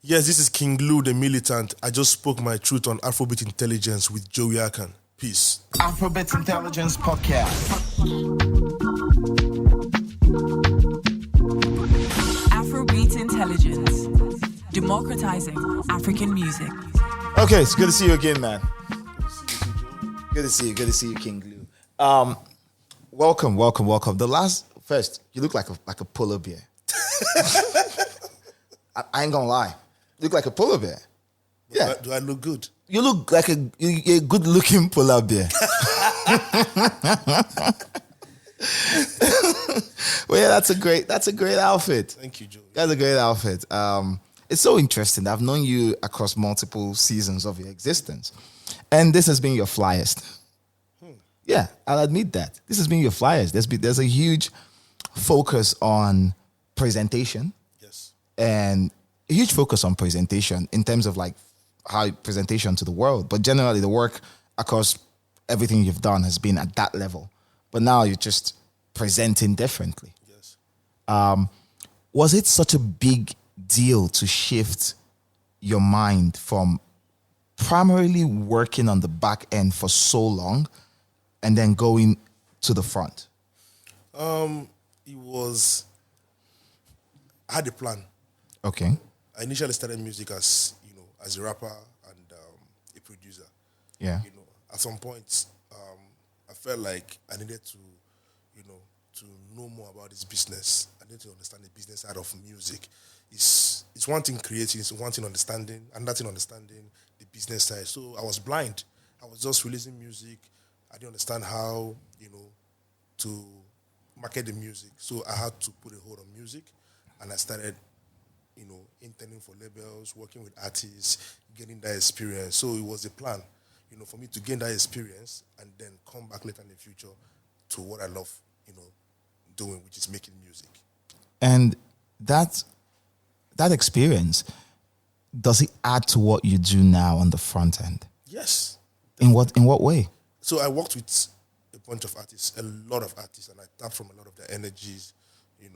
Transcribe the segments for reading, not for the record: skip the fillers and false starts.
Yes, this is Kiing Lu, the Militant. I just spoke my truth on Afrobeats Intelligence with Joey Akan. Peace. Afrobeats Intelligence Podcast. Afrobeats Intelligence. Democratizing African music. Okay, it's good to see you again, man. Good to see you, Kiing Lu. Welcome. First, you look like a polar bear. I ain't gonna lie. You look like a polar bear. Yeah. Do I look good? You look like a good-looking polar bear. Well, yeah, that's a great outfit. Thank you, Joe. That's a great outfit. It's so interesting. I've known you across multiple seasons of your existence, and this has been your flyest. Yeah, I'll admit that. This has been your flyest. There's a huge focus on presentation. Yes. And a huge focus on presentation in terms of like how presentation to the world. But generally the work across everything you've done has been at that level. But now you're just presenting differently. Yes. Was it such a big deal to shift your mind from primarily working on the back end for so long and then going to the front? I had a plan. Okay. I initially started music as a rapper and a producer. Yeah. At some point, I felt like I needed to know more about this business. I needed to understand the business side of music. It's one thing creating, it's one thing understanding, another thing understanding the business side. So I was blind. I was just releasing music. I didn't understand how, to market the music. So I had to put a hold on music, and I started interning for labels, working with artists, getting that experience. So it was a plan, for me to gain that experience and then come back later in the future to what I love, doing, which is making music. And that experience, does it add to what you do now on the front end? Yes. In what way? So I worked with a bunch of artists, a lot of artists, and I tapped from a lot of their energies, and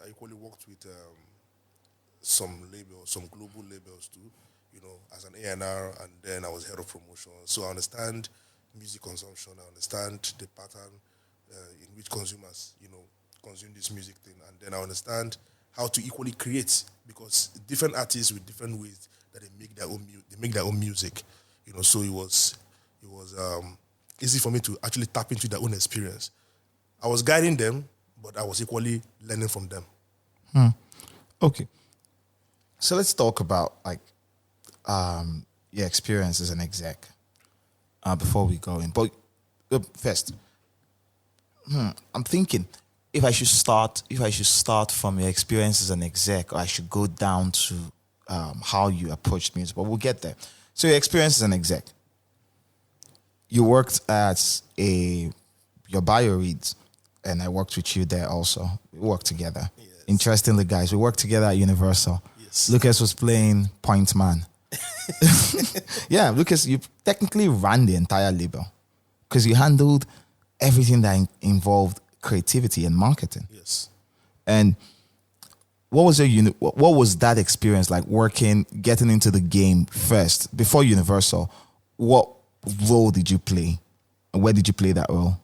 I equally worked with some labels, some global labels too, as an A&R, and then I was head of promotion. So I understand music consumption, I understand the pattern in which consumers, consume this music thing, and then I understand how to equally create, because different artists with different ways that they make their own music, So it was easy for me to actually tap into their own experience. I was guiding them, but I was equally learning from them. Okay. So let's talk about your experience as an exec before we go in. But first, I'm thinking if I should start from your experience as an exec, or I should go down to how you approached music. But we'll get there. So your experience as an exec. You worked at your bio reads, and I worked with you there also. We worked together. Yes. Interestingly, guys, we worked together at Universal. Yes. Lucas was playing point man. Yeah, Lucas, you technically ran the entire label because you handled everything that involved creativity and marketing. Yes. And what was that experience like, getting into the game first before Universal? What role did you play, and where did you play that role?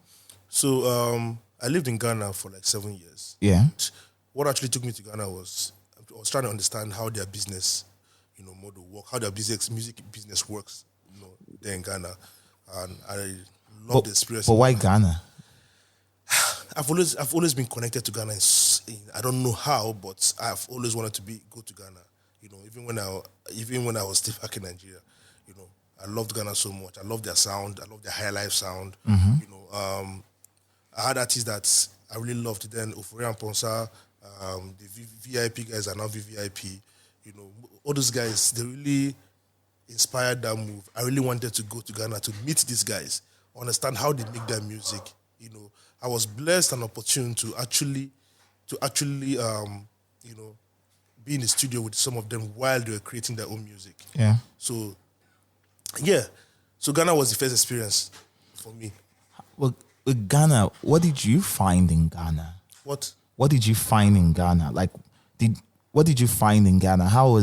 So I lived in Ghana for like 7 years. Yeah. What actually took me to Ghana was I was trying to understand how their business, model work, how their music business works, there in Ghana, and I loved the experience. But why Ghana? I've always been connected to Ghana. I don't know how, but I've always wanted to go to Ghana. Even when I was still back in Nigeria, I loved Ghana so much. I love their sound. I love their high life sound. Mm-hmm. I had artists that I really loved then. Ofori and Ponsa, the VIP guys are now VVIP. All those guys, they really inspired that move. I really wanted to go to Ghana to meet these guys, understand how they make their music. I was blessed and opportune to actually be in the studio with some of them while they were creating their own music. Yeah. So Ghana was the first experience for me. Well, with Ghana, what did you find in Ghana? What? What did you find in Ghana? What did you find in Ghana? How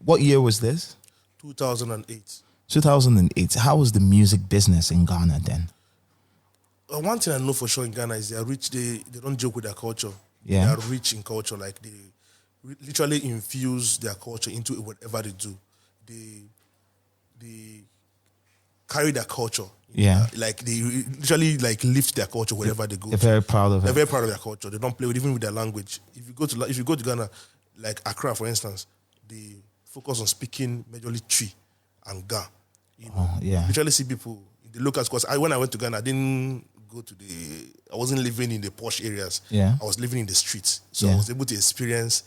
What year was this? 2008. 2008. How was the music business in Ghana then? One thing I know for sure in Ghana is they are rich. They don't joke with their culture. Yeah. They are rich in culture. Like they literally infuse their culture into whatever they do. They carry their culture. Yeah. Like they literally like lift their culture wherever they go. They're very proud of They're it. very proud of their culture. They don't play with even with their language. If you go to Ghana, like Accra, for instance, they focus on speaking majorly Twi and Ga. You know, yeah. you literally see people in the locals. Because when I went to Ghana, I wasn't living in the posh areas. Yeah. I was living in the streets, so I was able to experience,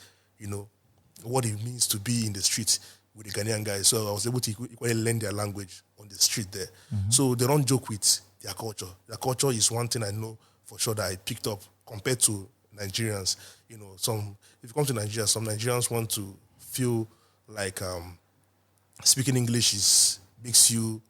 what it means to be in the streets with the Ghanaian guys. So I was able to equally learn their language on the street there. Mm-hmm. So they don't joke with their culture. Their culture is one thing I know for sure that I picked up compared to Nigerians. If you come to Nigeria, some Nigerians want to feel like speaking English makes you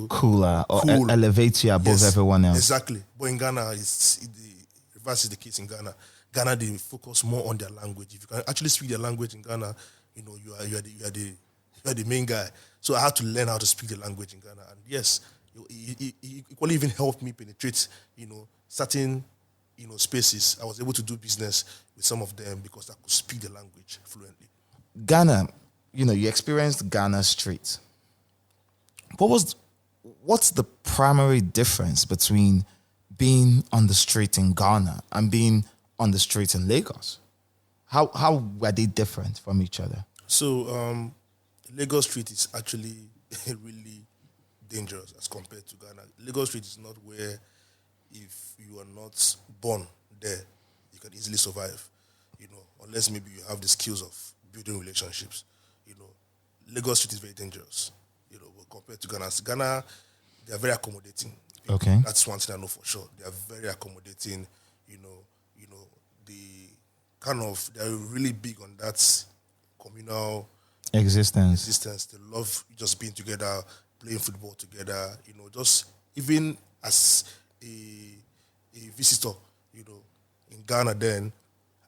cooler or cool. Elevates you above everyone else. Exactly. But in Ghana, the reverse is the case in Ghana. Ghana, they focus more on their language. If you can actually speak their language in Ghana, you are the main guy. So I had to learn how to speak the language in Ghana. And yes, it equally even helped me penetrate, certain, spaces. I was able to do business with some of them because I could speak the language fluently. Ghana, you experienced Ghana street. What's the primary difference between being on the street in Ghana and being on the street in Lagos? How were they different from each other? So Lagos Street is actually really dangerous as compared to Ghana. Lagos Street is not where, if you are not born there, you can easily survive, unless maybe you have the skills of building relationships. Lagos Street is very dangerous, compared to Ghana. Ghana, they are very accommodating. Okay. That's one thing I know for sure. They are very accommodating, they're really big on that communal existence. They love just being together, playing football together, just even as a visitor, in Ghana then,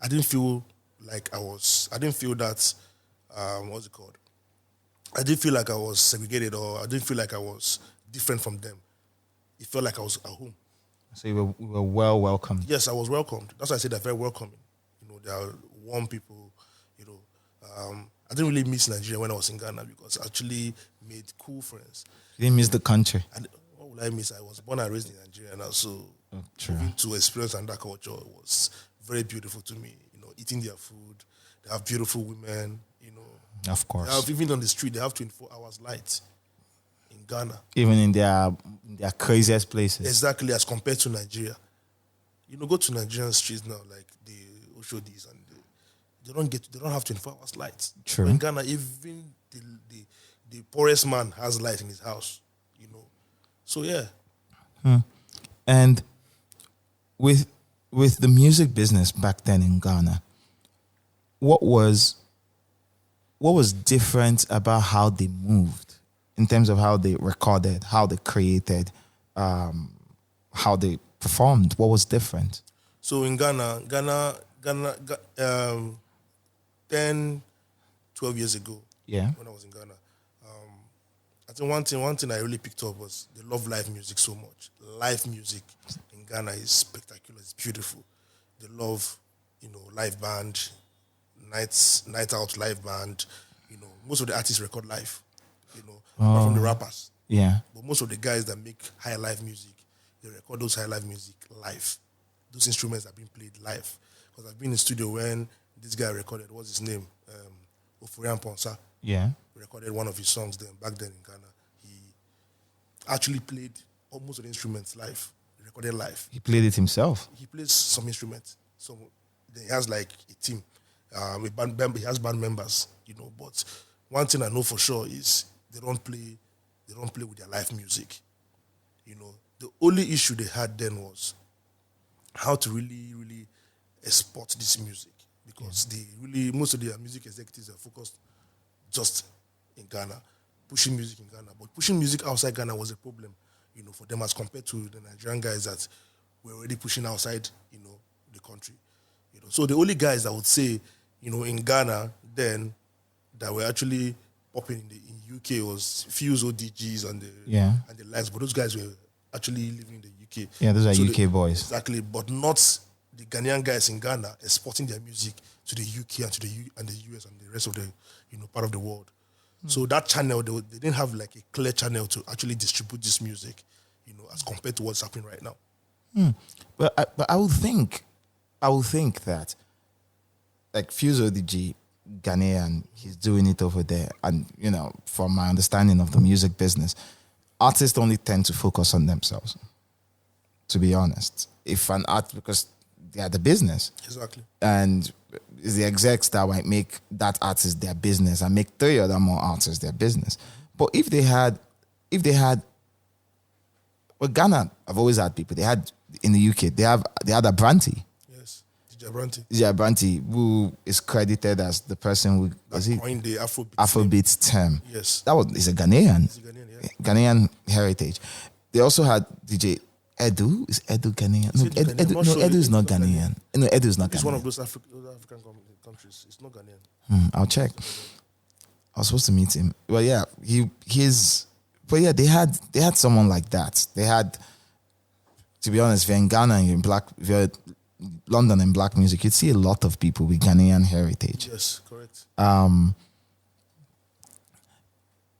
I didn't feel that, what's it called? I didn't feel like I was segregated or I didn't feel like I was different from them. It felt like I was at home. So you were well welcomed. Yes, I was welcomed. That's why I said they're very welcoming. They are warm people. I didn't really miss Nigeria when I was in Ghana because I actually made cool friends. You didn't miss the country. And what would I miss? I was born and raised in Nigeria now, so true. moving to experience and that culture was very beautiful to me. Eating their food, they have beautiful women. Of course. They have, even on the street, they have 24 hours light in Ghana. Even in their craziest places. Exactly, as compared to Nigeria. Go to Nigerian streets now, like the Oshodis, and they don't have 24 hours light. True. But in Ghana, even the poorest man has light in his house. So yeah. And with the music business back then in Ghana, what was different about how they moved in terms of how they recorded, how they created, how they performed? What was different? So in Ghana, 10, 12 years ago, when I was in Ghana, I think one thing I really picked up was they love live music so much. Live music in Ghana is spectacular. It's beautiful. They love, live band, night out live band. Most of the artists record live. Apart from the rappers. Yeah. But most of the guys that make high live music, they record those high live music live. Those instruments are being played live. Because I've been in the studio when this guy recorded, what's his name? Ofurian Ponsa. Yeah. Recorded one of his songs back then in Ghana. He actually played almost all the instruments live. He recorded live. He played it himself. He plays some instruments. So he has like a team. He has band members, but one thing I know for sure is they don't play with their live music. The only issue they had then was how to really, really export this music because most of their music executives are focused just in Ghana, pushing music in Ghana. But pushing music outside Ghana was a problem, for them as compared to the Nigerian guys that were already pushing outside, the country. So the only guys I would say, in Ghana then that were actually popping in UK was Fuse ODGs and Yeah. the likes, but those guys were actually living in the UK. Yeah, those are So UK boys. Exactly, but not the Ghanaian guys in Ghana exporting their music to the UK and to the US and the rest of the part of the world. So that channel, they didn't have like a clear channel to actually distribute this music, as compared to what's happening right now. But I would think that like Fuse ODG, Ghanaian, he's doing it over there. And, from my understanding of the music business, artists only tend to focus on themselves, to be honest. Because they are the business. Exactly. And it's the execs that might make that artist their business and make 3 other more artists their business. But if they had, well, Ghana, I've always had people, they had, in the UK, they had a Branty. Yes, DJ Branty. DJ Branty, who is credited as the person who coined the Afrobeats term. Yes. He's a Ghanaian. He's a Ghanaian, yeah. Ghanaian heritage. They also had DJ Edu. Is Edu Ghanaian? Edu is not Ghanaian. No, Edu is not Ghanaian. It's one of those African countries. It's not Ghanaian. I'll check. I was supposed to meet him. Well, yeah, but yeah, they had someone like that. They had, to be honest, if you're in Ghana and if you're London and black music, you'd see a lot of people with Ghanaian heritage. Yes, correct.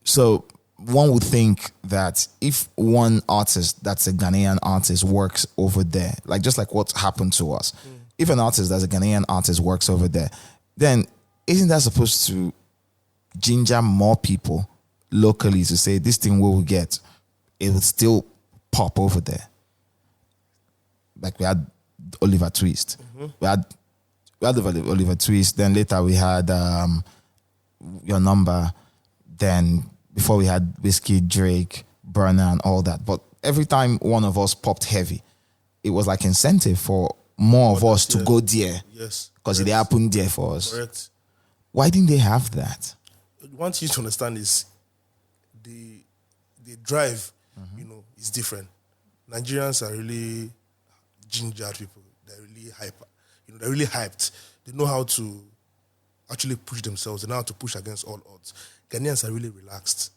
So one would think that if one artist that's a Ghanaian artist works over there, just like what happened to us, if an artist that's a Ghanaian artist works over there, then isn't that supposed to ginger more people locally to say this thing we will get, it would still pop over there? Like we had Oliver Twist. We had Oliver Twist. Then later we had Your Number. Then before we had Whiskey, Drake, Burner, and all that. But every time one of us popped heavy, it was like incentive for more of us to go there. Yes. Because it happened there for us. Correct. Why didn't they have that? One thing to understand is the drive, is different. Nigerians are really ginger people. They're really hyper. They're really hyped. They know how to actually push themselves. They know how to push against all odds. Ghanaians are really relaxed.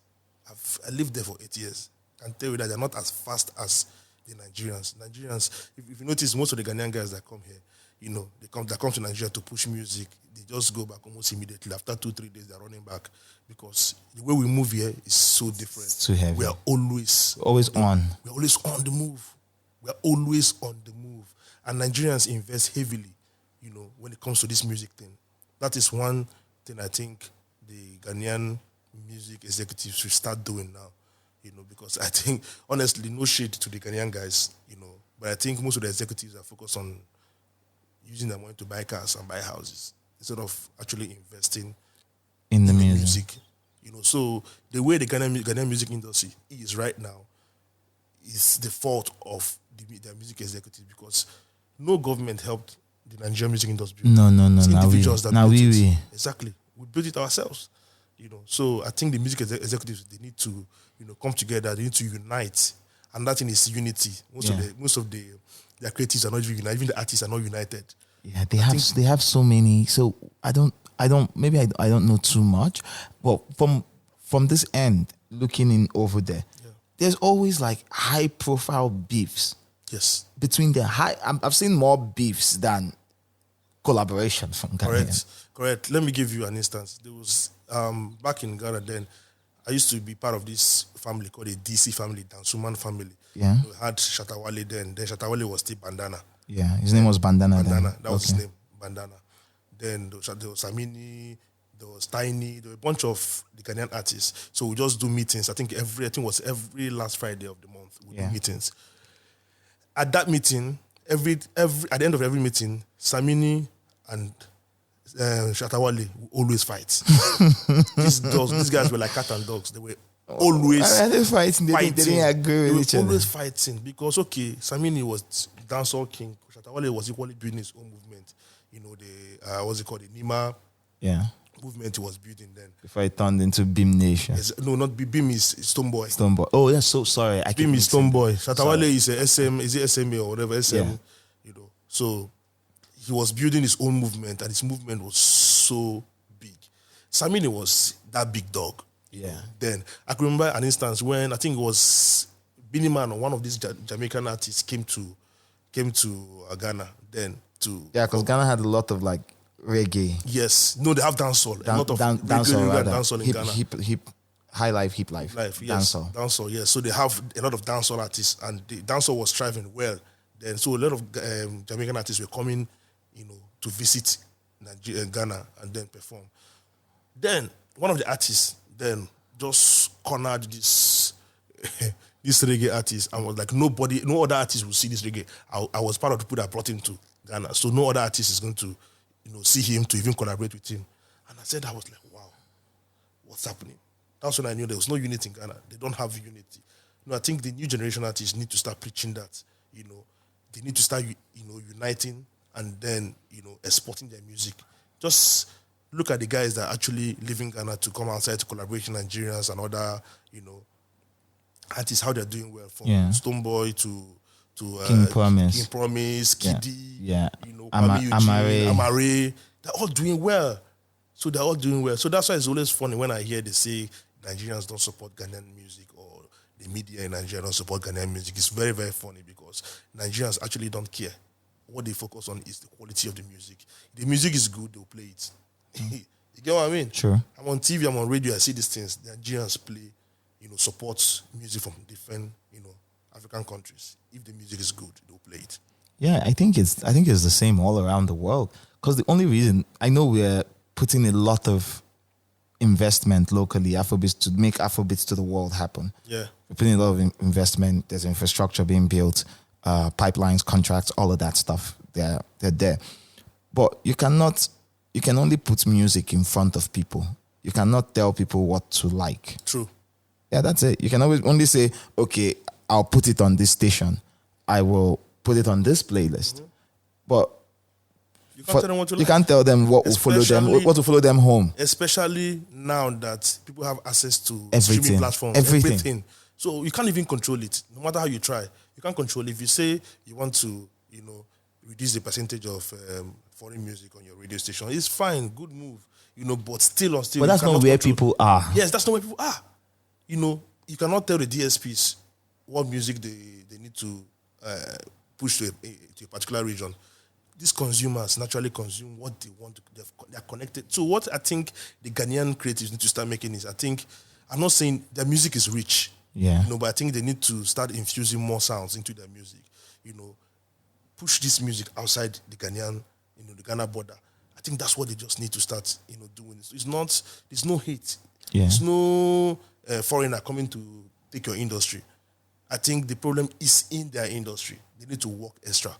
I lived there for 8 years. I can tell you that they're not as fast as the Nigerians. Nigerians, if you notice, most of the Ghanaian guys that come here, they come to Nigeria to push music. They just go back almost immediately. After 2-3 days, they're running back because the way we move here is so different. It's too heavy. We are always on. We're always on the move. We're always on the move. And Nigerians invest heavily, when it comes to this music thing. That is one thing I think the Ghanaian music executives should start doing now, because I think, honestly, no shade to the Ghanaian guys, but I think most of the executives are focused on using their money to buy cars and buy houses instead of actually investing in the music. So the way the Ghanaian music industry is right now is the fault of the music executives, because no government helped the Nigerian music industry. No. It's individuals that built it. We. Exactly. We built it ourselves. So I think the music executives, they need to, come together. They need to unite, and that thing is unity. Most of their creatives are not even united. Even the artists are not united. Yeah, they have so many. So I don't know too much, but from this end, looking in over there, there's always like high profile beefs. Yes. Between the I've seen more beefs than collaboration from Ghanaians. Correct. Let me give you an instance. There was back in Ghana then, I used to be part of this family called a DC family, Dansuman family. Yeah. We had Shatawale then. Then Shatawale was still Bandana. Yeah, his name was Bandana. That was his name, Bandana. Then there was Samini, there was Tiny, there were a bunch of the Ghanaian artists. So we just do meetings. I think it was every last Friday of the month we do meetings. At that meeting, at the end of every meeting, Samini and Shatawale will always fight. These guys were like cat and dogs. They were always fighting. They didn't agree with each other. Always fighting because Samini was dancehall king. Shatawale was equally building his own movement. What's it called? The Nima movement he was building then. Before it turned into Beam Nation. No, not Beam is Stoneboy. Stoneboy. Oh, that's so sorry. Beam is Stoneboy. Shatawale is a SM. Is it SMA or whatever? SM. So he was building his own movement, and his movement was so big. Samini was that big dog. Yeah. Then I can remember an instance when I think it was Billy Man or one of these Jamaican artists came to Ghana then to Yeah, because Ghana had a lot of like reggae. yes, no, they have dancehall. A lot of dancehall in Ghana. Hip, high life, hip life. Yes, dancehall. Yes, so they have a lot of dancehall artists, and the dancehall was thriving well. Then, so a lot of Jamaican artists were coming, to visit Ghana and then perform. Then one of the artists then just cornered this this reggae artist and was like, no other artist will see this reggae. I was part of the people that brought him to Ghana, so no other artist is going to, see him to even collaborate with him. And I said, I was like, wow, what's happening? That's when I knew there was no unity in Ghana. They don't have unity. I think the new generation artists need to start preaching that. They need to start, uniting and then, exporting their music. Just look at the guys that actually live in Ghana to come outside to collaborate with Nigerians and other, artists, how they're doing well, from Stoneboy to King Promise, Kiddy, Amare. They're all doing well. So that's why it's always funny when I hear they say Nigerians don't support Ghanaian music or the media in Nigeria don't support Ghanaian music. It's very, very funny because Nigerians actually don't care. What they focus on is the quality of the music. If the music is good, they'll play it. You get what I mean? Sure. I'm on TV, I'm on radio, I see these things. The Nigerians play, support music from different, African countries. If the music is good, they'll play it. Yeah, I think it's the same all around the world. Because the only reason I know we're putting a lot of investment locally, Afrobeats, to make Afrobeats to the world happen. Yeah. We're putting a lot of investment. There's infrastructure being built, pipelines, contracts, all of that stuff. They're there. But you can only put music in front of people. You cannot tell people what to like. True. Yeah, that's it. You can always only say, okay, I'll put it on this station. I will put it on this playlist. Mm-hmm. But you can't tell them what to like. You can't tell them what will follow them, what will follow them home. Especially now that people have access to everything. Streaming platforms. Everything. So you can't even control it. No matter how you try, you can't control it. If you say you want to, reduce the percentage of foreign music on your radio station, it's fine, good move. But still. But that's not where people are. Yes, that's not where people are. You cannot tell the DSPs what music they need to push to a particular region. These consumers naturally consume what they want. They're connected. So what I think the Ghanaian creatives need to start making is, I'm not saying their music is rich, but I think they need to start infusing more sounds into their music. Push this music outside the Ghanaian, the Ghana border. I think that's what they just need to start, doing. There's no hate. Yeah. There's no foreigner coming to take your industry. I think the problem is in their industry. They need to work extra,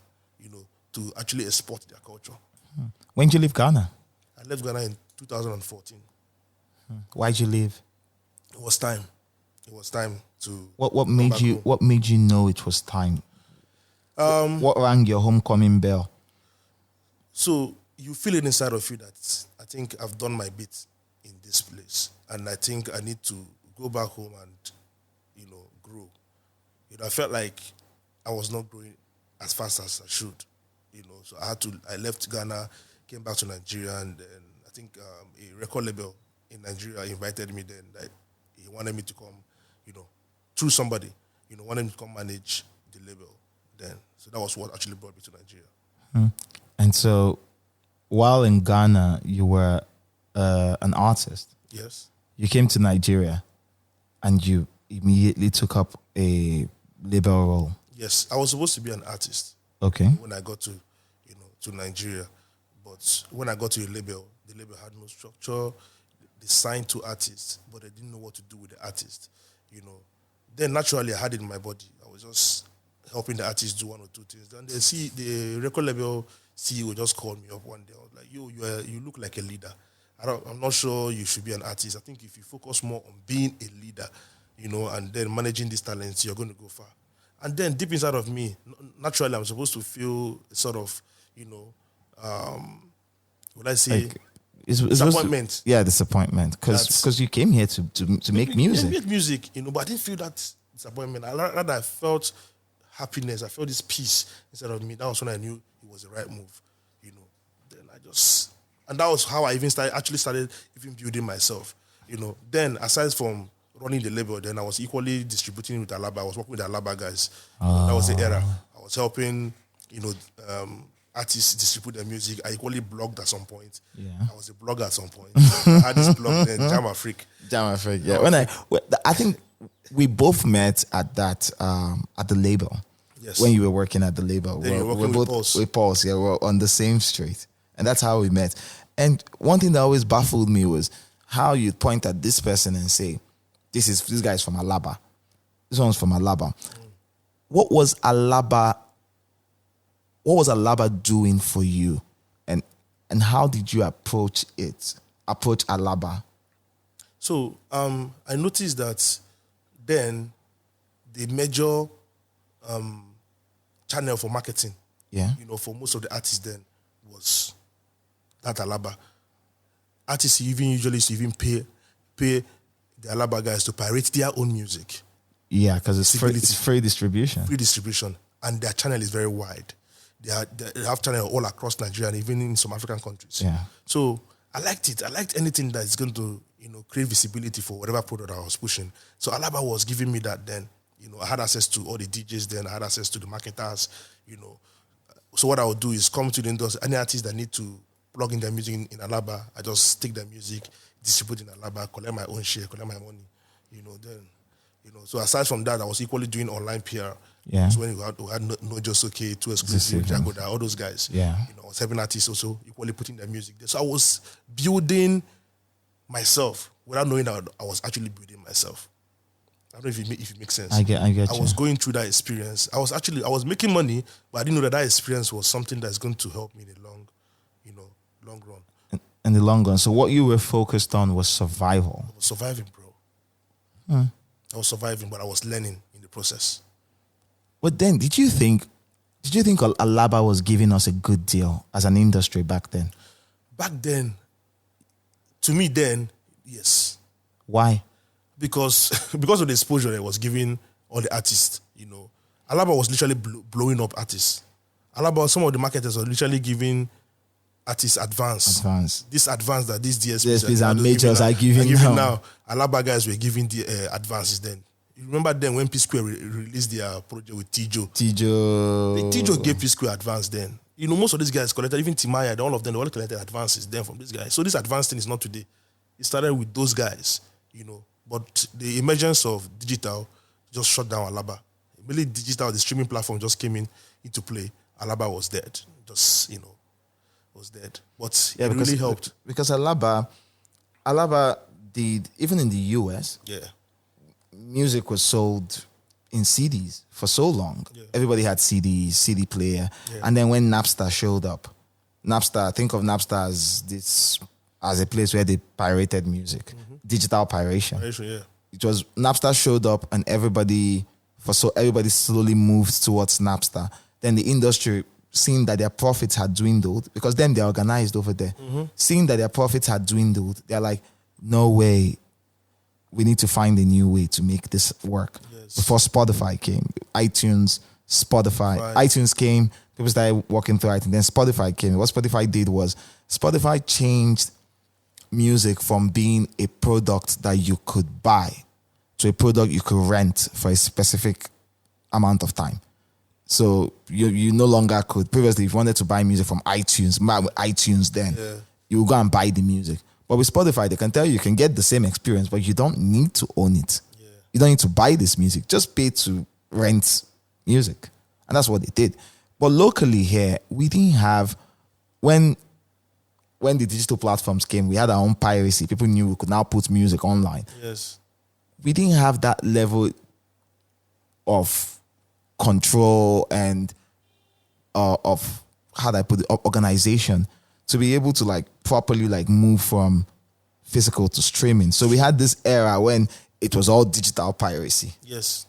to actually export their culture. When did you leave Ghana? I left Ghana in 2014. Why'd you leave? It was time. It was time to. What made you? What made you know it was time? What rang your homecoming bell? So you feel it inside of you that I think I've done my bit in this place, and I think I need to go back home and grow. I felt like I was not growing as fast as I should. So I left Ghana, came back to Nigeria, and then I think a record label in Nigeria invited me then. That he wanted me to come, through somebody, wanted me to come manage the label then. So that was what actually brought me to Nigeria. And so while in Ghana, you were an artist. Yes. You came to Nigeria and you immediately took up a label role. Yes, I was supposed to be an artist. Okay. When I got to, to Nigeria, but when I got to the label had no structure. They signed 2 artists, but they didn't know what to do with the artist. Then naturally I had it in my body. I was just helping the artists do 1 or 2 things. Then the record label CEO just called me up one day. I was like, "Yo, you look like a leader. I'm not sure you should be an artist. I think if you focus more on being a leader, and then managing these talents, you're going to go far." And then deep inside of me, naturally, I'm supposed to feel sort of, would I say, like, disappointment. Disappointment. Because you came here to make music. Make music, but I didn't feel that disappointment. I felt happiness. I felt this peace inside of me. That was when I knew it was the right move. Then I just And that was how I actually started even building myself. Then aside from running the label, then I was equally distributing with Alaba. I was working with the Alaba guys. That was the era. I was helping, artists distribute their music. I equally blogged at some point. Yeah. I was a blogger at some point. I had this blog then, Jam Afrique. Jam Afrique, yeah. I think we both met at that at the label. Yes. When you were working at the label. Then you were working with Pulse. With Pulse, yeah. We're on the same street. And that's how we met. And one thing that always baffled me was how you point at this person and say, this guy's from Alaba. This one's from Alaba. What was Alaba doing for you? And how did you approach Alaba? So I noticed that then the major channel for marketing, for most of the artists then was that Alaba. Artists usually used to even pay the Alaba guys to pirate their own music. Yeah, because it's free distribution. Free distribution. And their channel is very wide. They have channels all across Nigeria and even in some African countries. Yeah. So I liked it. I liked anything that is going to, create visibility for whatever product I was pushing. So Alaba was giving me that then. I had access to all the DJs then. I had access to the marketers, So what I would do is come to the industry. Any artists that need to plug in their music in Alaba, I just take their music, distribute in Alaba, collect my own share, collect my money, So aside from that, I was equally doing online PR. Yeah. So when we had No Just Okay, Too Exclusive, Jagoda, all those guys. Yeah. I was helping artists also equally putting their music there. So I was building myself without knowing that I was actually building myself. I don't know if it makes sense. I get I was going through that experience. I was making money, but I didn't know that experience was something that's going to help me in the long run. In the long run. So what you were focused on was survival. I was surviving, bro. I was surviving, but I was learning in the process. But then, did you think Alaba was giving us a good deal as an industry back then? Back then, to me then, yes. Why? Because of the exposure that it was giving all the artists, Alaba was literally blowing up artists. Alaba, some of the marketers were literally giving artists advance. This advance that these DSPs and majors are giving now. Alaba guys were giving the advances then. You remember then when P Square released their project with Tijo? Tijo gave P Square advance then. Most of these guys collected, even Timaya, all of them, they all collected advances then from these guys. So this advance thing is not today. It started with those guys, But the emergence of digital just shut down Alaba. Really digital, the streaming platform just came into play. Alaba was dead. Was dead. But it really helped. Because Alaba did, even in the US, music was sold in CDs for so long. Yeah. Everybody had CDs, CD player. Yeah. And then when Napster showed up, think of Napster as a place where they pirated music. Mm-hmm. Digital piratation. It was Napster showed up and everybody slowly moved towards Napster. Then the industry, seeing that their profits had dwindled, because then they're organized over there, seeing that their profits had dwindled, they're like, no way, we need to find a new way to make this work. Yes. Before Spotify came, iTunes, Spotify. Right. iTunes came, people started walking through iTunes, then Spotify came. What Spotify did was, Spotify changed music from being a product that you could buy to a product you could rent for a specific amount of time. So you no longer could. Previously, if you wanted to buy music from iTunes then, you would go and buy the music. But with Spotify, they can tell you can get the same experience, but you don't need to own it. Yeah. You don't need to buy this music. Just pay to rent music. And that's what they did. But locally here, we didn't have, when the digital platforms came, we had our own piracy. People knew we could now put music online. Yes. We didn't have that level of control and of, how do I put it, organization to be able to properly move from physical to streaming. So we had this era when it was all digital piracy. Yes.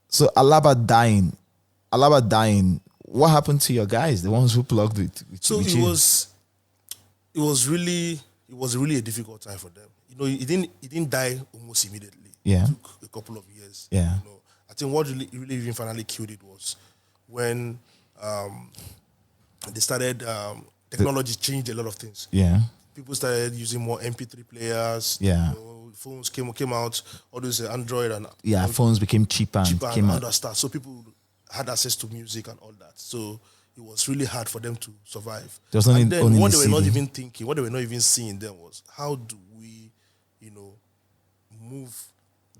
So Alaba dying, what happened to your guys, the ones who plugged with so with it you? it was really a difficult time for them. It didn't die almost immediately. Yeah. It took a couple of years. Yeah. I think what really even finally killed it was when they started, technology changed a lot of things. Yeah. People started using more MP3 players. Yeah. Phones came out, all those Android and Phones became cheaper and came out. Stuff. So people had access to music and all that. So it was really hard for them to survive. There was only, and then only what the they were not CD. even thinking, what they were not even seeing then was, how do we, move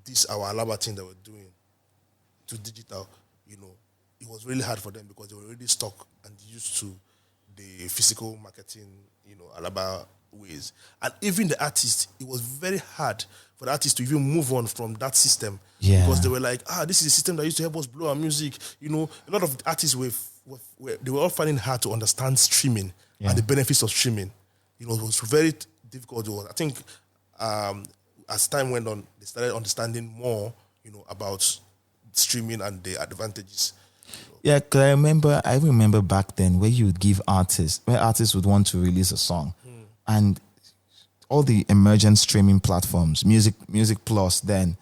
this our Alaba thing that we're doing to digital? It was really hard for them because they were already stuck and used to the physical marketing, Alaba ways. And even the artists, it was very hard for the artists to even move on from that system. Yeah. Because they were like, this is a system that used to help us blow our music. A lot of artists they were all finding it hard to understand streaming and the benefits of streaming. It was very difficult. I think as time went on, they started understanding more, about streaming and the advantages. Yeah, because I remember back then where you would give artists would want to release a song, and all the emergent streaming platforms, Music Plus, then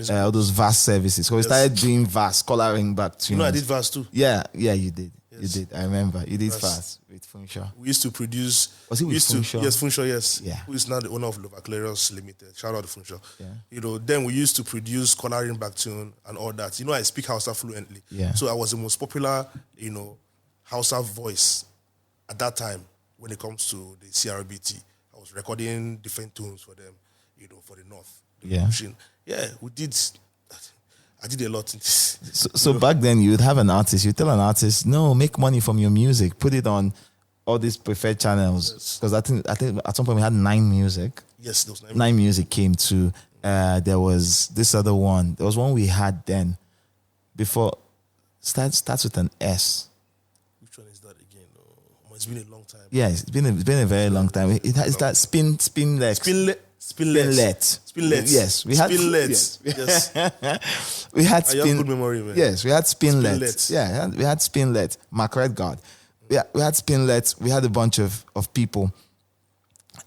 all those vast services. So we started doing vast coloring back to I did vast too. Yeah, you did. Yes. You did. I remember you did Vast. fast with Funshaw. We used to produce. Was it with Funshaw? Yes, Funshaw. Yes. Yeah. Who is now the owner of Lovaclarios Limited? Shout out to Funshaw. Yeah. Then we used to produce coloring back tune and all that. I speak Hausa fluently. Yeah. So I was the most popular, Hausa voice at that time when it comes to the CRBT. I was recording different tunes for them, for the North. Yeah. We did. I did a lot in this. So back then you would have an artist, you tell an artist, no, make money from your music, put it on all these preferred channels. Because I think at some point we had 9 Music. Yes, there was 9 Music came to. There was this other one. There was one we had then. Before starts with an S. Which one is that again? Oh, it's been a long time. Yeah, it's been a very long time. It's that Spinlet. Spinlet. Yes, we had Spinlet. Yes. We had I have good memory, man. Yes, we had Spinlet. Spinlet. Yeah, we had Spinlet. Mark Redguard. Yeah, we had Spinlet. We had a bunch of people,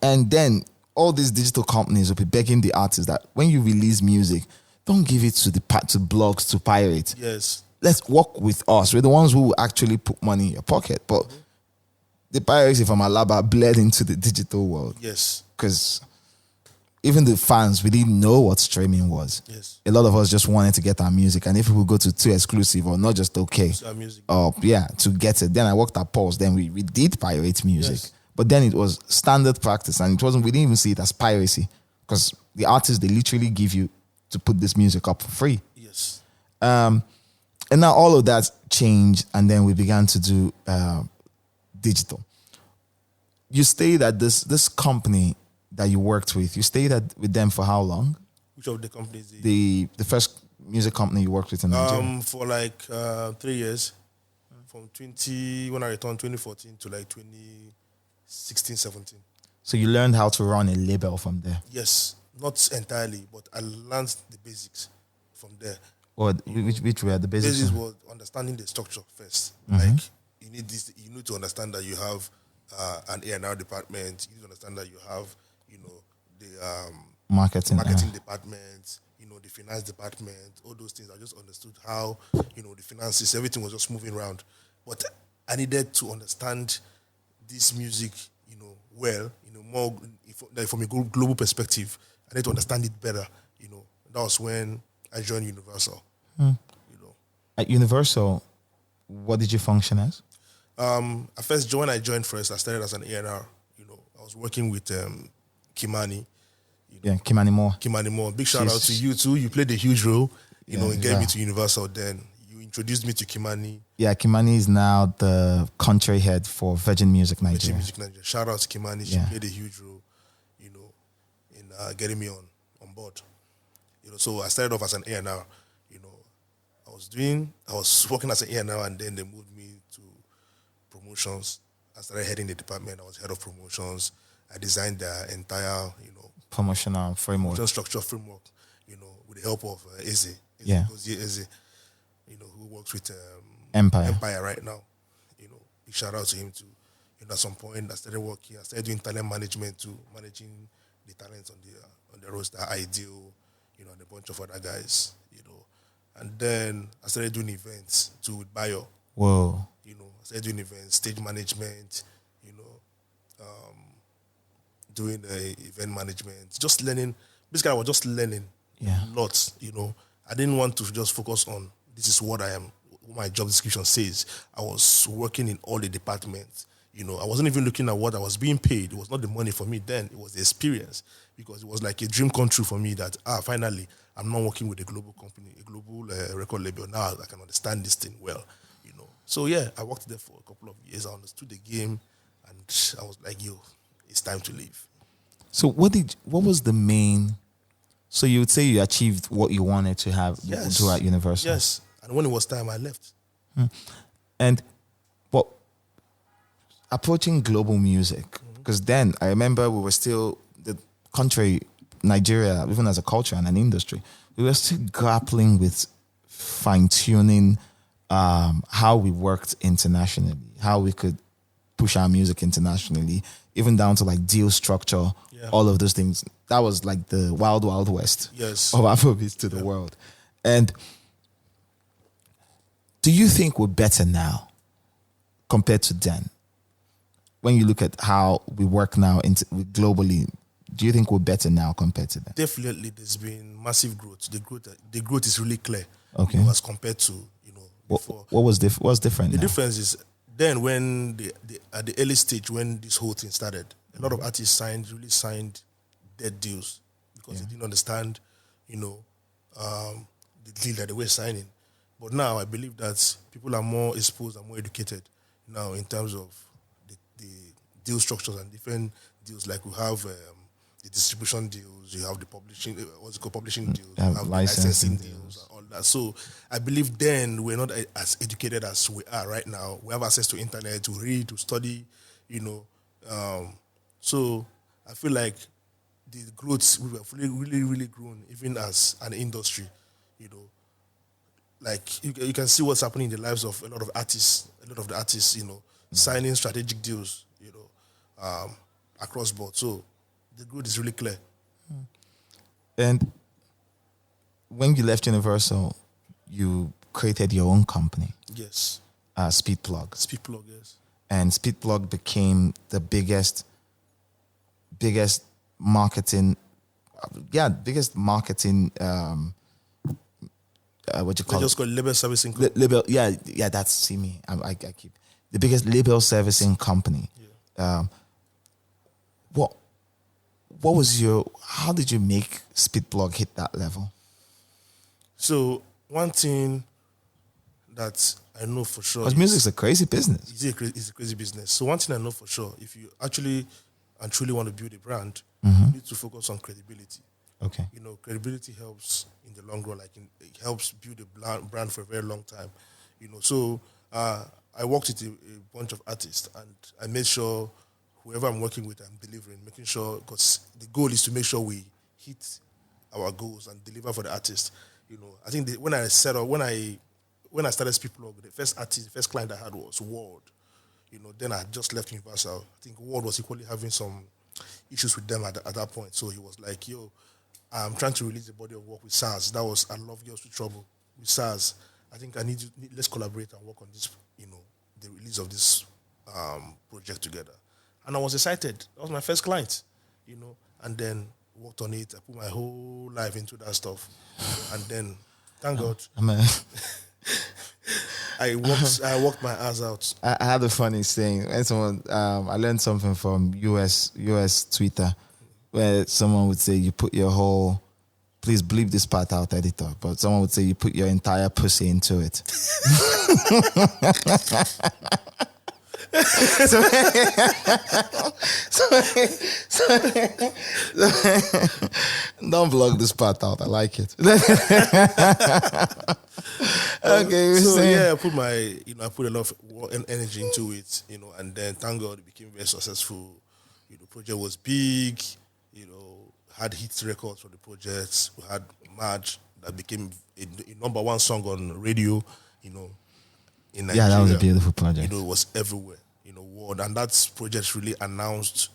and then all these digital companies will be begging the artists that when you release music, don't give it to blogs to pirate. Yes. Let's work with us. We're the ones who will actually put money in your pocket. But the piracy from Alaba bled into the digital world. Yes. Because even the fans, we didn't know what streaming was. Yes. A lot of us just wanted to get our music. And if we go to Too Exclusive or Not Just Okay, Our music. to get it. Then I worked at Pulse. Then we did pirate music. Yes. But then it was standard practice. And we didn't even see it as piracy. Because the artists, they literally give you to put this music up for free. Yes. And now all of that changed. And then we began to do digital. You stayed at this company that you worked with. You stayed with them for how long? Which of the companies? The first music company you worked with in Nigeria? For like 3 years. From when I returned 2014 to like 2016, 17. So you learned how to run a label from there? Yes. Not entirely, but I learned the basics from there. Which were the basics? Basics was understanding the structure first. Mm-hmm. Like you need to understand that you have an A&R department. You need to understand that you have, the marketing department, the finance department, all those things. I just understood how, the finances, everything was just moving around. But I needed to understand this music, well, more from a global perspective. I need to understand it better, That was when I joined Universal. At Universal, what did you function as? When I joined first, I started as an A&R. I was working with Kimani. Kimani Moore. Kimani Moore. Big shout out to you too. You played a huge role, in getting me to Universal. Then you introduced me to Kimani. Yeah, Kimani is now the country head for Virgin Music Nigeria. Shout out to Kimani. She played a huge role, in getting me on board. So I started off as an A&R. I was working as an A&R, and then they moved me to promotions. I started heading the department. I was head of promotions. I designed the entire, promotional framework, structure framework, with the help of Eze. Eze, who works with Empire right now. Big shout out to him too. At some point, I started doing talent management too, managing the talents on the roster, Ideal, and a bunch of other guys, And then I started doing events too with Bayo. Whoa. You know, I started doing events, stage management, you know, doing event management, just learning. Basically, I was just learning lots, you know. I didn't want to just focus on this is what I am, what my job description says. I was working in all the departments. You know, I wasn't even looking at what I was being paid. It was not the money for me then. It was the experience, because it was like a dream come true for me that, finally, I'm not working with a global company, a global record label. Now I can understand this thing well, you know. So, yeah, I worked there for a couple of years. I understood the game, and I was like, yo, it's time to leave. So what was the main... So you would say you achieved what you wanted to have throughout Universal? Yes. And when it was time, I left. And what... Approaching global music, because then I remember we were still, the country, Nigeria, even as a culture and an industry, we were still grappling with fine-tuning how we worked internationally, how we could push our music internationally, even down to like deal structure, all of those things. That was like the wild, wild west of Afrobeats to the world. And do you think we're better now compared to then? When you look at how we work now globally, do you think we're better now compared to then? Definitely, there's been massive growth. The growth is really clear. Okay. You know, as compared to, you know, before. What's different The now? difference is then when at the early stage when this whole thing started, a lot of artists really signed dead deals because they didn't understand, you know, the deal that they were signing. But now I believe that people are more exposed and more educated now in terms of the deal structures and different deals. Like we have the distribution deals, you have the publishing, publishing deals, you have the licensing deals, and all that. So I believe then we're not as educated as we are right now. We have access to internet, to read, to study, you know. So I feel like the growth, we have really, really grown, even as an industry, you know. Like you can see what's happening in the lives of a lot of the artists, you know, signing strategic deals, you know, across board. So the growth is really clear. And when you left Universal, you created your own company. Yes. Speedplug. Speedplug, yes. And Speedplug became the biggest marketing, what you call it? Just called label servicing company. Label, that's, see me. I keep the biggest label servicing company. Yeah. How did you make Speedplug hit that level? So one thing that I know for sure, because music's a crazy business. It's a crazy business. So one thing I know for sure, if you actually and truly want to build a brand, you need to focus on credibility. Okay. You know, credibility helps in the long run. It helps build a brand for a very long time. You know, so I worked with a bunch of artists, and I made sure whoever I'm working with, I'm delivering, making sure, because the goal is to make sure we hit our goals and deliver for the artist. You know, I think when I started Speedplug, the first client I had was World. You know, then I had just left Universal. I think World was equally having some issues with them at that point. So he was like, yo, I'm trying to release a body of work with SARS. That was I Love Girls with Trouble with SARS. I think let's collaborate and work on this, you know, the release of this project together. And I was excited. That was my first client, you know, and then worked on it. I put my whole life into that stuff. And then, thank God, I worked my ass out. I had a funny saying. I learned something from US Twitter, where someone would say you put your whole, please bleep this part out, editor, but someone would say you put your entire pussy into it. Don't vlog this part out. I like it. Okay. So yeah, I put a lot of energy into it, you know, and then thank God it became very successful. You know, the project was big, you know, had hit records for the projects. We had March that became a number one song on radio, you know, in Nigeria. Yeah, that was a beautiful project. You know, it was everywhere, you know, World. And that project really announced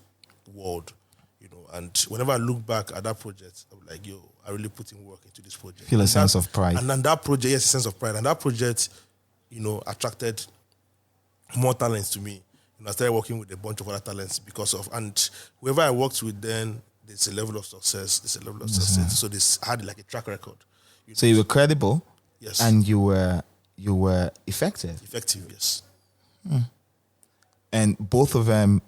World, you know. And whenever I look back at that project, I'm like, yo, I really put in work into this project. Feel a sense of pride. And then that project, yes, a sense of pride. And that project attracted more talents to me. I started working with a bunch of other talents because of, and whoever I worked with then, there's a level of success. So this had like a track record. So you were credible, Yes. and you were effective. Effective, yes. And both of them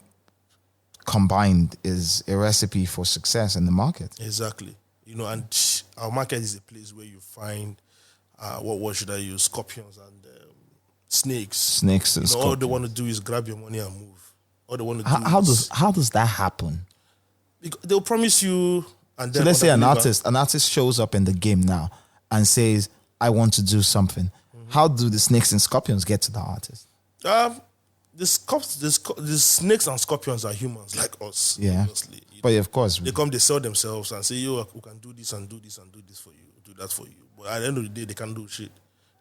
combined is a recipe for success in the market. Exactly. And our market is a place where you find, what word should I use? Scorpions and snakes. Snakes and All scorpions. they want to do is grab your money and move. All they want to do How does that happen? they'll promise you, and then So let's say an underdeliver. artist shows up in the game now and says, I want to do something. How do the snakes and scorpions get to the artist? The snakes and scorpions are humans like us. Yeah. Obviously. But of course, They come, they sell themselves and say, yo, we can do this and do this and do this for you, do that for you. But at the end of the day, they can't do shit.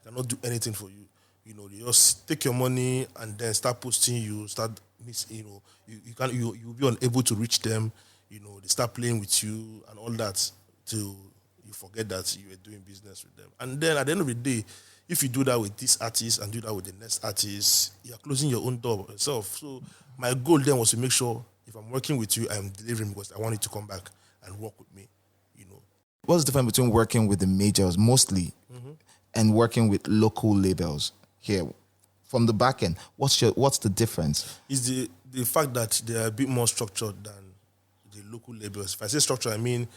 They cannot do anything for you. They just take your money and then start posting you, you'll be unable to reach them. They start playing with you and all that till you forget that you were doing business with them. And then at the end of the day, if you do that with this artist and do that with the next artist, you're closing your own door yourself. So my goal then was to make sure if I'm working with you, I'm delivering because I want you to come back and work with me. what's the difference between working with the majors mostly and working with local labels here? From the back end, what's the difference? Is the fact that they are a bit more structured than the local labels. If I say structure, I mean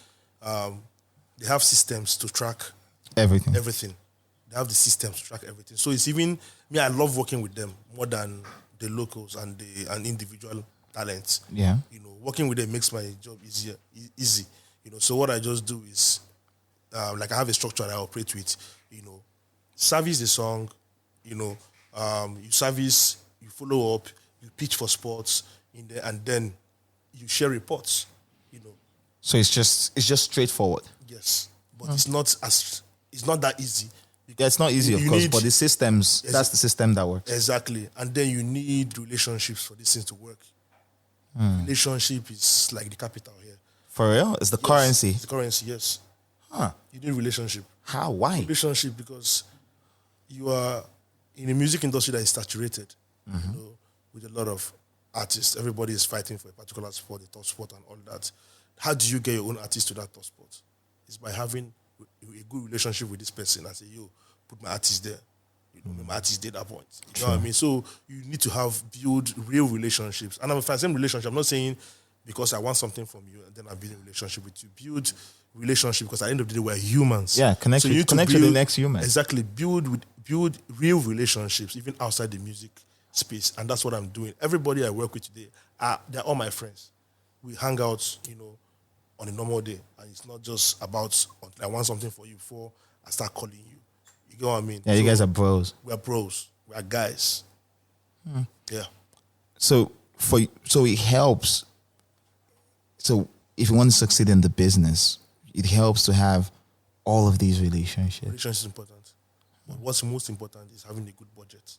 they have systems to track Everything. They have the systems to track everything. So it's even me. I love working with them more than the locals and individual talents. Yeah. Working with them makes my job easy. So what I just do is like I have a structure that I operate with. Service the song. You service, you follow up, you pitch for spots in there, and then you share reports. So it's just straightforward. Yes, but it's not that easy. Yeah, it's not easy, of You course, need- but the systems, that's the system that works. Exactly, and then you need relationships for this thing to work. Relationship is like the capital here. For real? It's the Yes, currency. It's the currency, yes. Huh. You need relationship. How? Why? Relationship because you are in a music industry that is saturated, with a lot of artists. Everybody is fighting for a particular spot, a top spot, and all that. How do you get your own artist to that top spot? It's by having a good relationship with this person. I say, yo, put my artist there. My artist did that point. You know what I mean? So you need to build real relationships. And if I say relationship, I'm not saying because I want something from you and then I'm building a relationship with you. Build relationship because at the end of the day, we're humans. Yeah, connect with the next human. Exactly. Build real relationships even outside the music space. And that's what I'm doing. Everybody I work with today, they're all my friends. We hang out, on a normal day. And it's not just about, I want something for you before I start calling you. You get what I mean? Yeah, you guys are bros. We're bros. We're guys. Yeah. So it helps. So if you want to succeed in the business, it helps to have all of these relationships. Relationship is important. But what's most important is having a good budget.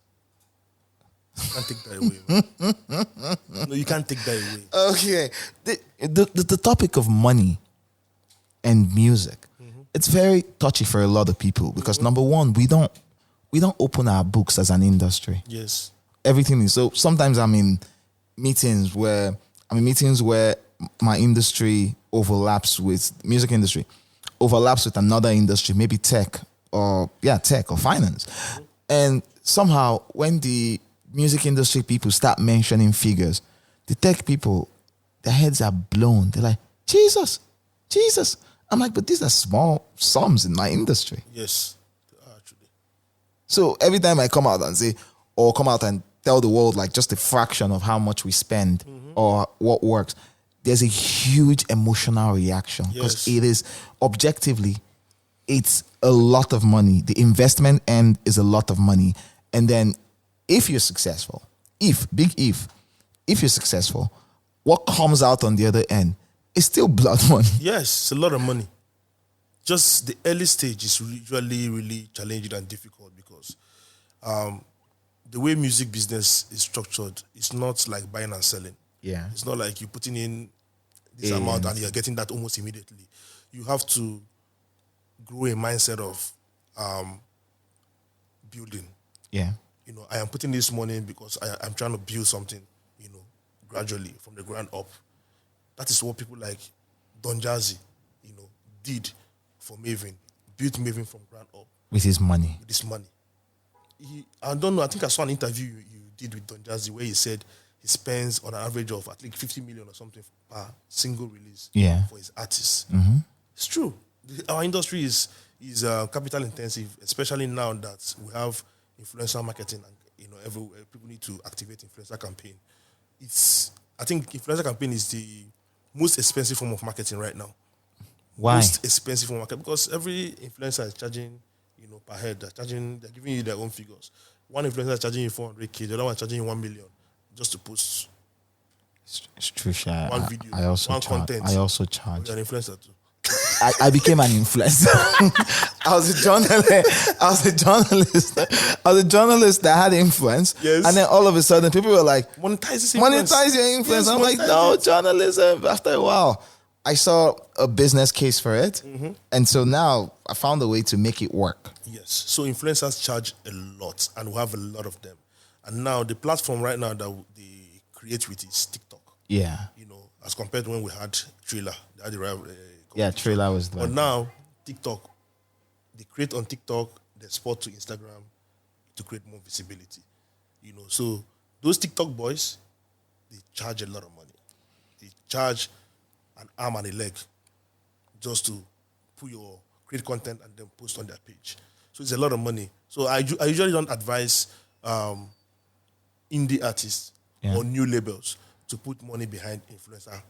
You can't take that away, man. No, you can't take that away. Okay. The topic of money and music, it's very touchy for a lot of people because number one, we don't open our books as an industry. Yes. Everything is so. Sometimes I'm in meetings where my industry overlaps with music industry, overlaps with another industry, maybe tech or finance, and somehow when the music industry people start mentioning figures, the tech people, their heads are blown. They're like, Jesus. I'm like, but these are small sums in my industry. Yes. Actually. So every time I come out and tell the world like just a fraction of how much we spend or what works, there's a huge emotional reaction because Yes. it is objectively, it's a lot of money. The investment end is a lot of money. And then if you're successful, if you're successful, what comes out on the other end is still blood money. Yes, it's a lot of money. Just the early stage is usually really challenging and difficult because the way music business is structured, it's not like buying and selling. Yeah. It's not like you're putting in this amount and you're getting that almost immediately. You have to grow a mindset of building. Yeah. I am putting this money because I'm trying to build something, gradually from the ground up. That is what people like Don Jazzy, did for Maven. Built Maven from ground up. With his money. With his money. I don't know, I think I saw an interview you did with Don Jazzy where he said he spends on an average of at least 50 million or something per single release for his artists. Mm-hmm. It's true. Our industry is capital intensive, especially now that we have influencer marketing and everywhere people need to activate influencer campaign. I think influencer campaign is the most expensive form of marketing right now. Why? Most expensive form of marketing because every influencer is charging, per head. They're giving you their own figures. One influencer is charging you 400K, the other one is charging you 1 million just to post. It's true, Sha. One video, one content. I also charge. You're an influencer too. I became an influencer. I was a journalist that had influence. Yes. And then all of a sudden people were like, monetize your influence. Yes, I'm like, no, journalism. After a while, I saw a business case for it. Mm-hmm. And so now I found a way to make it work. Yes. So influencers charge a lot and we have a lot of them. And now the platform right now that they create with is TikTok. Yeah. As compared to when we had Drille. They had Drille was the But now, TikTok, they create on TikTok, they export to Instagram to create more visibility. So those TikTok boys, they charge a lot of money. They charge an arm and a leg just to create content and then post on their page. So it's a lot of money. So I usually don't advise indie artists or new labels to put money behind influencer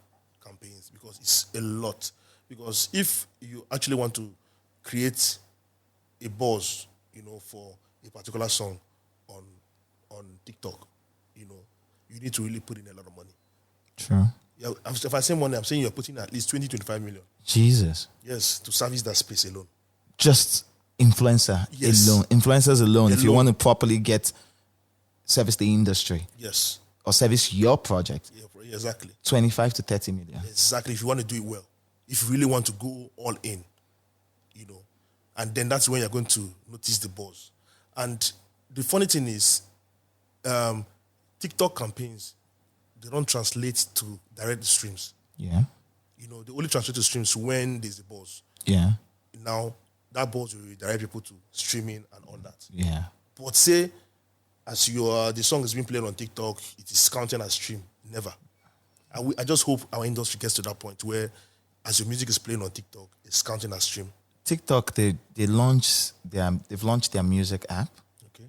campaigns because it's a lot. Because if you actually want to create a buzz, for a particular song on TikTok, you need to really put in a lot of money. True. Yeah, if I say money, I'm saying you're putting at least 20, 25 million. Jesus. Yes, to service that space alone. Just influencer alone. Influencers alone. If you want to properly service the industry. Yes. Or service your project. Yeah, exactly. 25 to 30 million. Exactly. If you want to do it well. If you really want to go all in, and then that's when you're going to notice the buzz. And the funny thing is, TikTok campaigns, they don't translate to direct streams. Yeah. They only translate to streams when there's a buzz. Yeah. Now, that buzz will direct people to streaming and all that. Yeah. But say, as the song is being played on TikTok, it is counted as stream. Never. I just hope our industry gets to that point where as your music is playing on TikTok, it's counting as stream. TikTok, they've launched their music app. Okay.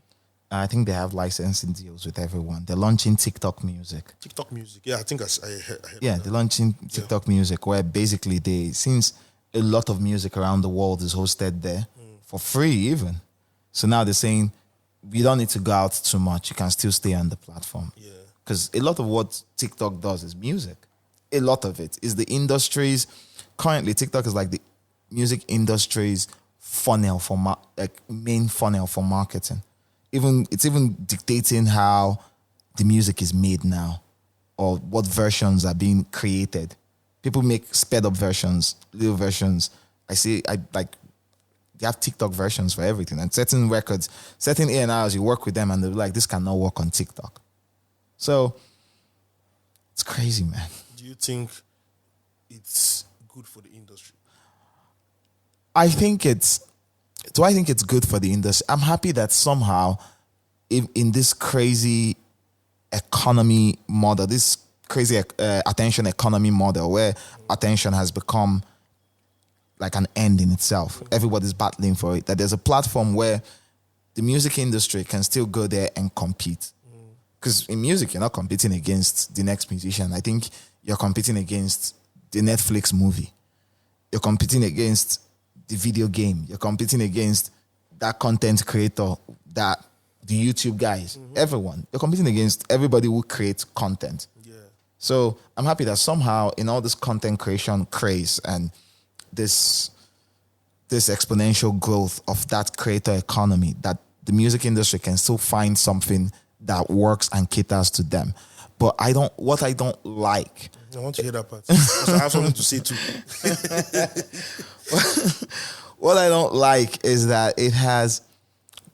I think they have licensing deals with everyone. They're launching TikTok Music. TikTok Music, yeah, I think I heard yeah, they're launching TikTok Music, where basically since a lot of music around the world is hosted there for free even. So now they're saying, you don't need to go out too much. You can still stay on the platform. Yeah. Because a lot of what TikTok does is music. A lot of it is the industries. Currently, TikTok is like the music industry's funnel for main funnel for marketing. It's even dictating how the music is made now, or what versions are being created. People make sped up versions, little versions. They have TikTok versions for everything. And certain records, certain A&Rs, you work with them and they're like, this cannot work on TikTok. So it's crazy, man. Do you think it's good for the industry? I think it's good for the industry? I'm happy that somehow in this crazy economy model, this crazy attention economy model where attention has become like an end in itself. Everybody's battling for it. That there's a platform where the music industry can still go there and compete. Because in music, you're not competing against the next musician. I think you're competing against the Netflix movie. You're competing against the video game. You're competing against that content creator, the YouTube guys, everyone. You're competing against everybody who creates content. Yeah. So I'm happy that somehow in all this content creation craze and this exponential growth of that creator economy, that the music industry can still find something that works and caters to them. But what I don't like. I want to hear that part. Because I have something to say too. What I don't like is that it has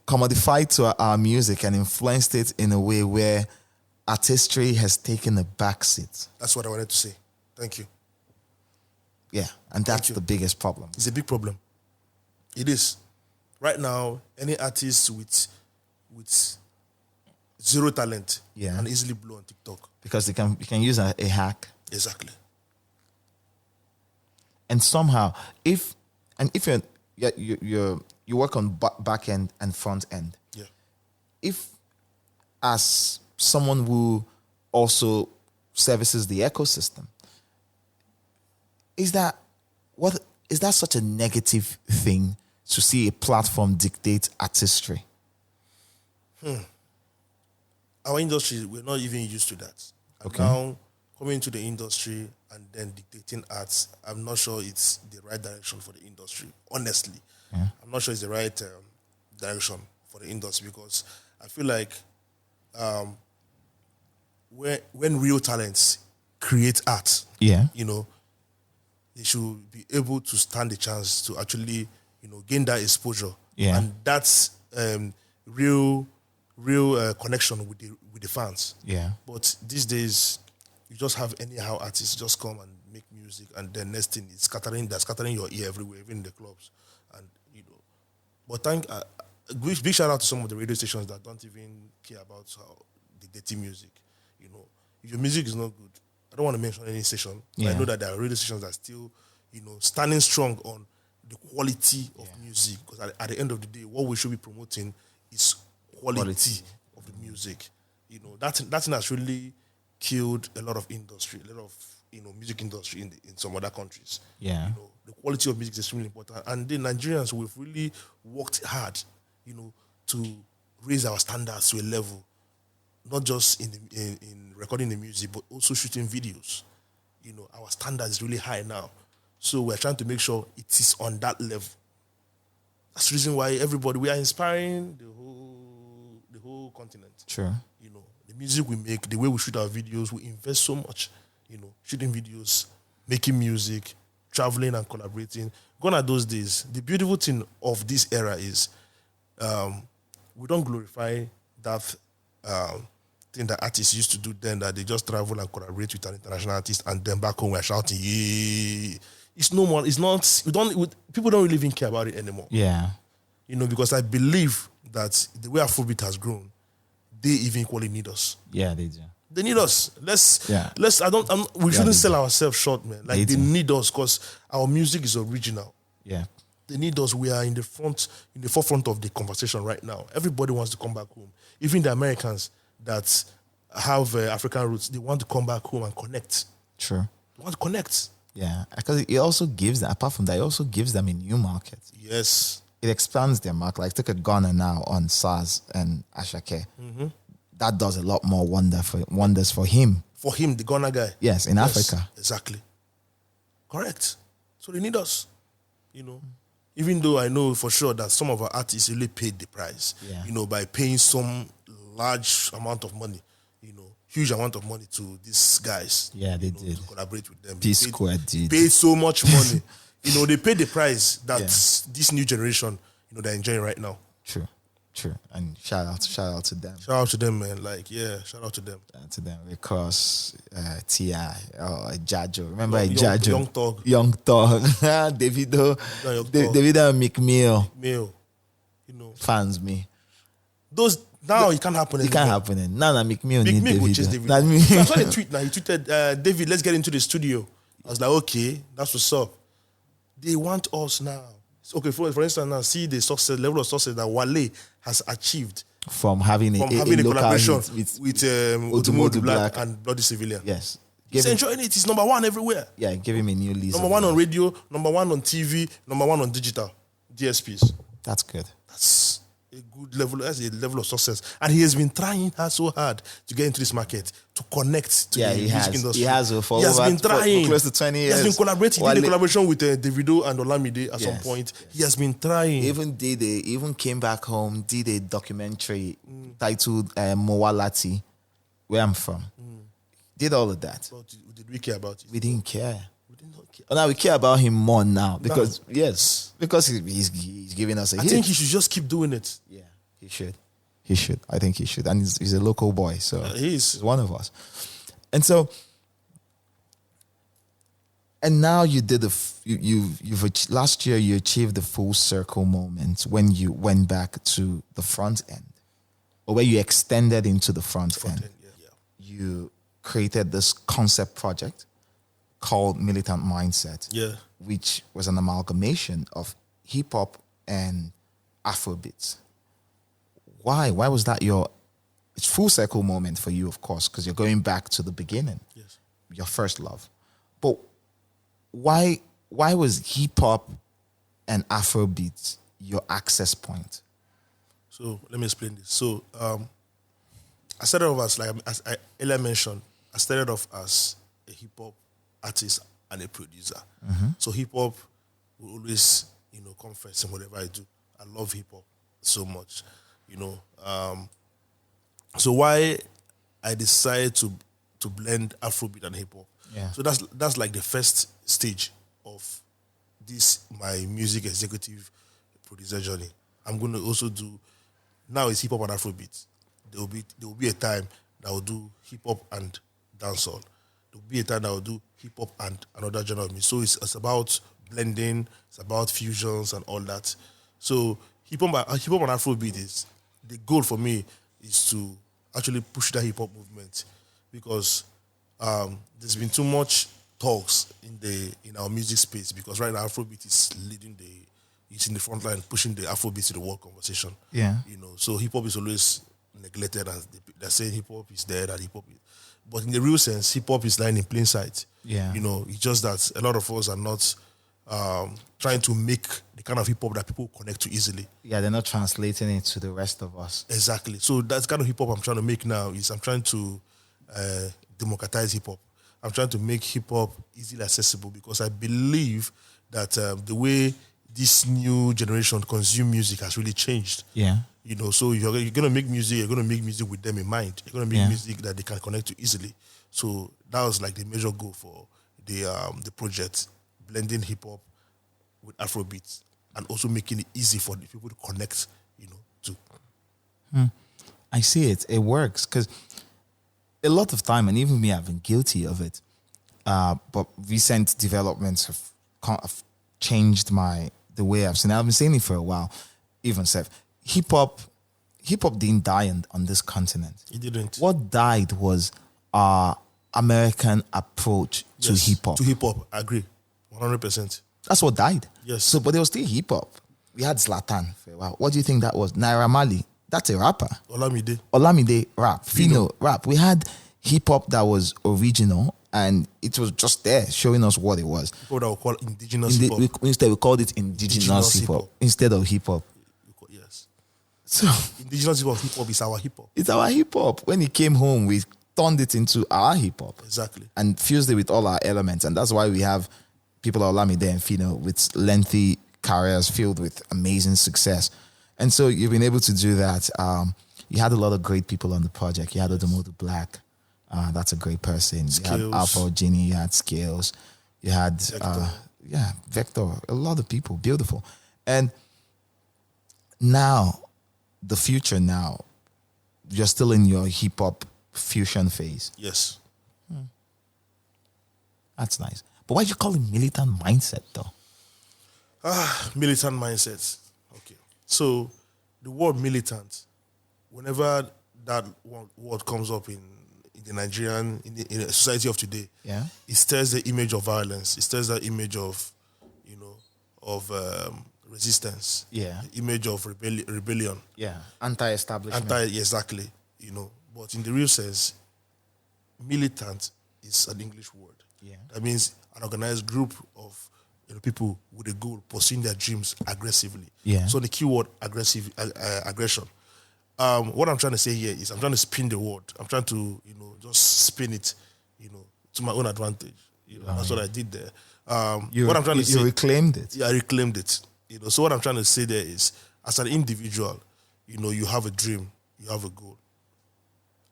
commodified to our music and influenced it in a way where artistry has taken a backseat. That's what I wanted to say. Thank you. Yeah, and that's the biggest problem. It's a big problem. It is. Right now, any artist with zero talent can easily blow on TikTok. Because you can use a hack. Exactly. And somehow, if you work on back end and front end, if as someone who also services the ecosystem, is that such a negative thing to see a platform dictate artistry? Our industry, we're not even used to that. And Okay. now, coming into the industry and then dictating arts, I'm not sure it's the right direction for the industry, honestly. Yeah. I'm not sure it's the right direction for the industry because I feel like when real talents create art, you know, they should be able to stand the chance to actually, you know, gain that exposure. Yeah. And that's real connection with the fans. Yeah. But these days, you just have anyhow artists just come and make music, and then next thing it's scattering your ear everywhere, even in the clubs, and you know. But big shout out to some of the radio stations that don't even care about the dirty music. You know, if your music is not good, I don't want to mention any station. But I know that there are radio stations that still, you know, standing strong on the quality of music. Because at the end of the day, what we should be promoting is quality of the music. You know, that thing has really killed a lot of industry, a lot of, you know, music industry in some other countries. Yeah. You know, the quality of music is extremely important. And the Nigerians, we've really worked hard, you know, to raise our standards to a level, not just in recording the music, but also shooting videos. You know, our standard is really high now. So we're trying to make sure it is on that level. That's the reason why we are inspiring the whole continent. Sure. You know, the music we make, the way we shoot our videos, we invest so much, you know, shooting videos, making music, traveling and collaborating. Gone are those days. The beautiful thing of this era is we don't glorify that thing that artists used to do then, that they just travel and collaborate with an international artist and then back home we're shouting, yeah. It's no more, it's not, people don't really even care about it anymore. Yeah. You know, because I believe that the way Afrobeat has grown, they even equally need us. Yeah, they do. They need us. We shouldn't sell ourselves short, man. Like they need us because our music is original. Yeah. They need us. We are in the forefront of the conversation right now. Everybody wants to come back home. Even the Americans that have African roots, they want to come back home and connect. Sure. They want to connect. Yeah, because it also gives them, apart from that, it also gives them a new market. Yes. It expands their market. Like, look at Ghana now on SARS and Ashake. Mm-hmm. That does a lot more wonders for him. For him, the Ghana guy. Yes, in Africa. Exactly. Correct. So they need us, you know. Even though I know for sure that some of our artists really paid the price, you know, by paying some large amount of money, you know, huge amount of money to these guys. Yeah, they did. To collaborate with them. P-Square did. Paid so much money. You know, they paid the price that this new generation, you know, they're enjoying right now. True. And shout out to them. Shout out to them, man. Like, yeah, shout out to them. Shout out to them. Because T.I. or Jajo. Remember Jajo? Young Thug. Davido. Davido and McMill. You know. Fans me. Those now it can't happen. It can't happen. Now McMill need Davido. Will chase Davido. I saw the tweet now. He tweeted, David, let's get into the studio. I was like, okay, that's what's up. They want us now. Okay, for instance, now see the level of success that Wale has achieved from having a collaboration with Ultimo Black and Bloody Civilian. Yes, he's enjoying it. He's number one everywhere. Yeah, give him a new lease. Number one on radio, number one on TV, number one on digital DSPs. That's good. That's a good level. That's a level of success, and he has been trying so hard to get into this market, to connect to the music industry. He has been trying for close to 20 years. He has been collaborating. He did a collaboration with Davido and Olamide at some point. Yes. He has been trying. Even came back home, did a documentary titled Mowalati, where I'm from. Did all of that. But did we care about it? We didn't care. Now we care about him more now because he's giving us a hit. I think he should just keep doing it. Yeah, He should. He should. I think he should. And he's a local boy, so He's he's one of us. And so, and now you did last year you achieved the full circle moment when you went back to the front end, or where you extended into the front end. Yeah. You created this concept project called Militant Mindset, Yeah. which was an amalgamation of hip hop and Afrobeats. Why? Why was that it's full circle moment for you, of course, because you're going back to the beginning, Yes. your first love. But why was hip hop and Afrobeats your access point? So let me explain this. So I started off as I earlier mentioned, I started off as a hip hop artist and a producer. So hip hop will always, come first in whatever I do. I love hip hop so much, So why I decided to blend Afrobeat and hip hop. Yeah. So that's like the first stage of this my music executive producer journey. I'm going to also do now it's hip hop and Afrobeat. There will be a time that I will do hip hop and dancehall. There will be a time that I will do hip hop and another genre of music. So it's about blending, it's about fusions and all that. So hip hop and Afrobeat is the goal for me is to actually push that hip hop movement, because there's been too much talks in our music space, because right now Afrobeat is it's in the front line pushing the Afrobeat to the world conversation. Yeah. So hip hop is always neglected, and they're saying hip hop is dead and hip hop is, but in the real sense, hip hop is lying in plain sight. Yeah. It's just that a lot of us are not trying to make the kind of hip hop that people connect to easily. Yeah, they're not translating it to the rest of us. Exactly. So that's kind of hip hop I'm trying to make now. I'm trying to democratize hip hop. I'm trying to make hip hop easily accessible, because I believe that the way this new generation consume music has really changed. Yeah. So you're going to make music. You're going to make music with them in mind. You're going to make music that they can connect to easily. So that was like the major goal for the project, blending hip hop with Afrobeats, and also making it easy for the people to connect, to. I see it. It works, because a lot of time, and even me, I've been guilty of it. But recent developments have changed the way I've seen it. I've been saying it for a while. Even Seth, hip hop didn't die on this continent. It didn't. What died was our American approach to hip hop. To hip hop, I agree, 100%. That's what died. Yes. So, but there was still hip hop. We had Zlatan for a while. What do you think that was? Naira Marley. That's a rapper. Olamide rap. Fino rap. We had hip hop that was original, and it was just there showing us what it was. People that we call indigenous hip hop. Instead, we called it indigenous hip hop instead of hip hop. Yes. So indigenous hip hop is our hip hop. It's our hip hop. When he came home, we turned it into our hip hop. Exactly. And fused it with all our elements. And that's why we have people like Olamide and Fino with lengthy careers filled with amazing success. And so you've been able to do that. You had a lot of great people on the project. You had Odomodu Black. That's a great person. Skills. You had Alpha Genie. You had Skills. You had Vector. Vector. A lot of people. Beautiful. And now, the future now, you're still in your hip hop fusion phase. Yes. That's nice. But why'd you call it Militant Mindset, though? Militant mindset. Okay. So the word militant, whenever that word comes up in the Nigerian, in the society of today, it stirs the image of violence. It stirs that image of, resistance. Yeah. The image of rebellion. Yeah. Anti-establishment. Exactly. But in the real sense, militant is an English word. Yeah. That means an organized group of people with a goal, pursuing their dreams aggressively. Yeah. So the keyword aggression. What I'm trying to say here is I'm trying to spin the word. I'm trying to, just spin it, to my own advantage. That's what I did there. What I'm trying to say, you reclaimed it. Yeah, I reclaimed it. So what I'm trying to say there is, as an individual, you have a dream, you have a goal,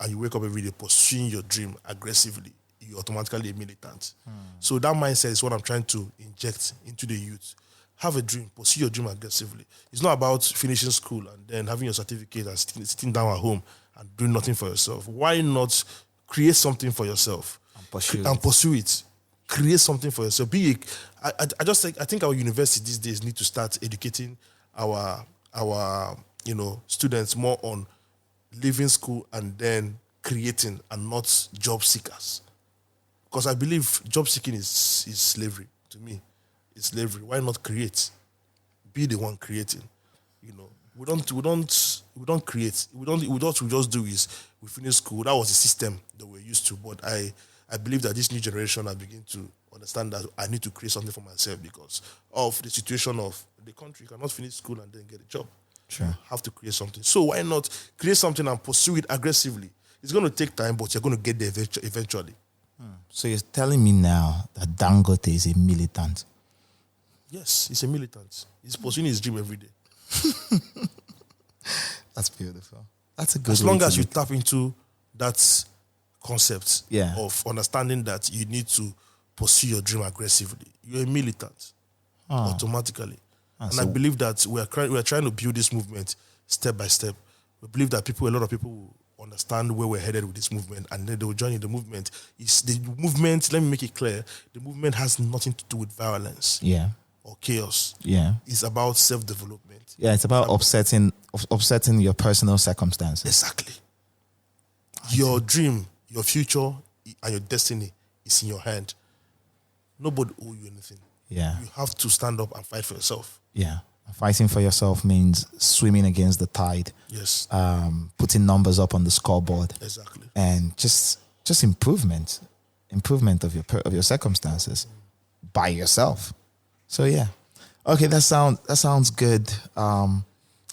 and you wake up every day pursuing your dream aggressively. You're automatically a militant. So that mindset is what I'm trying to inject into the youth. have a dream, pursue your dream aggressively. It's not about finishing school and then having your certificate and sitting down at home and doing nothing for yourself. Why not create something for yourself and pursue it? Create something for yourself. I think our university these days need to start educating our students more on leaving school and then creating and not job seekers. Because I believe job seeking is slavery to me. It's slavery. Why not create? Be the one creating. We don't create. What we just do is we finish school. That was the system that we're used to. But I believe that this new generation are beginning to understand that I need to create something for myself because of the situation of the country. You cannot finish school and then get a job. Sure. You have to create something. So why not create something and pursue it aggressively? It's going to take time, but you're going to get there eventually. So you're telling me now that Dangote is a militant? Yes, he's a militant. He's pursuing his dream every day. That's beautiful. That's a good. As long as you tap into that concept Yeah. of understanding that you need to pursue your dream aggressively, you're a militant automatically. And I believe that we are trying to build this movement step by step. We believe that a lot of people will understand where we're headed with this movement, and then they will join in the movement. Let me make it clear, the movement has nothing to do with violence or chaos. Yeah. It's about self-development. Yeah, it's about upsetting your personal circumstances. Exactly. Your dream, your future, and your destiny is in your hand. Nobody owe you anything. Yeah. You have to stand up and fight for yourself. Yeah. Fighting for yourself means swimming against the tide. Yes. Putting numbers up on the scoreboard. Exactly. And just improvement of your circumstances by yourself. So yeah. Okay, that sounds good. I'm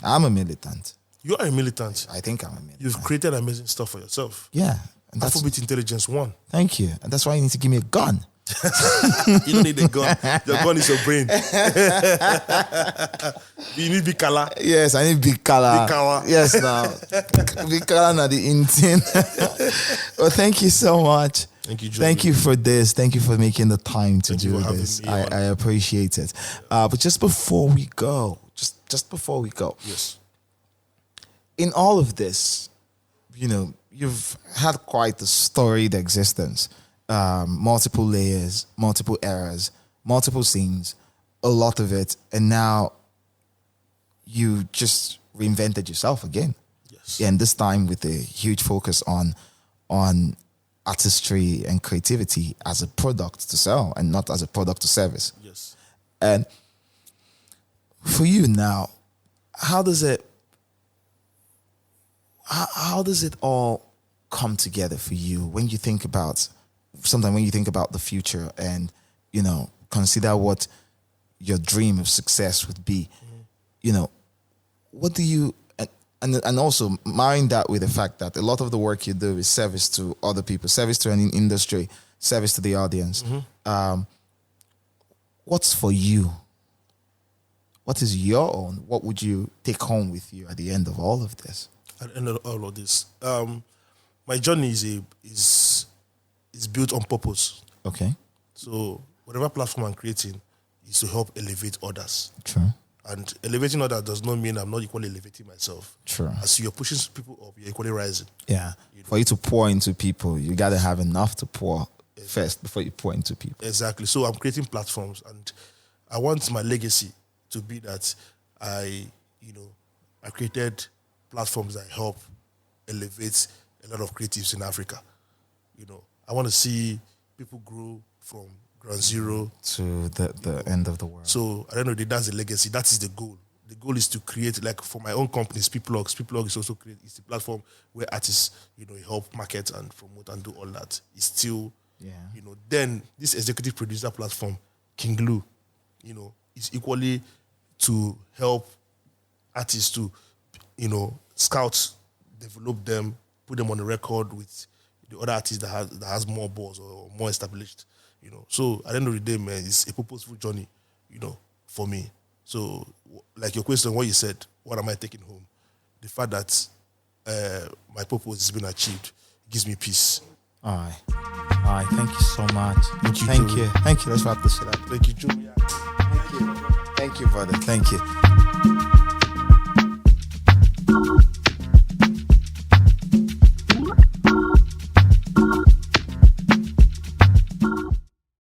a militant. You are a militant. I think I'm a militant. You've created amazing stuff for yourself. Yeah. And that's Afrobeats Intelligence 1. Thank you. And that's why you need to give me a gun. You don't need a gun. Your gun is your brain. You need big color. Yes, I need big color. Big color. Yes, now. Big color now the intent. Well, thank you so much. Thank you, Joe. Thank you for this. Thank you for making the time to Thank you do for having this. me on. I appreciate it. But just before we go, Yes. in all of this, you've had quite a storied existence. Multiple layers, multiple eras, multiple scenes, a lot of it, and now you just reinvented yourself again. Yes. And this time with a huge focus on artistry and creativity as a product to sell and not as a product to service. Yes. And for you now, how does it all come together for you when you think about the future and, consider what your dream of success would be? What do you, and also marrying that with the fact that a lot of the work you do is service to other people, service to an industry, service to the audience. What's for you? What is your own? What would you take home with you at the end of all of this? At the end of all of this, my journey is built on purpose. Okay. So whatever platform I'm creating is to help elevate others. True. And elevating others does not mean I'm not equally elevating myself. True. As you're pushing people up, you're equally rising. Yeah. For you to pour into people, you got to have enough to pour first before you pour into people. Exactly. So I'm creating platforms, and I want my legacy to be that I created platforms that help elevate a lot of creatives in Africa. I want to see people grow from ground zero to the end of the world. So at the end of the day, that's the legacy. That is the goal. The goal is to create, like for my own company, Speedplug. Speedplug is also it's the platform where artists, help market and promote and do all that. It's still, then this executive producer platform, Kiing Lu, is equally to help artists to, scout, develop them, put them on the record with the other artists that has more balls or more established. So at the end of the day, man, it's a purposeful journey, for me. So, like your question, what you said, what am I taking home? The fact that my purpose has been achieved gives me peace. All right. Thank you so much. Thank you. Thank you. Let's wrap this shit up. Thank you, Joe. Thank you. Thank you, brother. Thank you.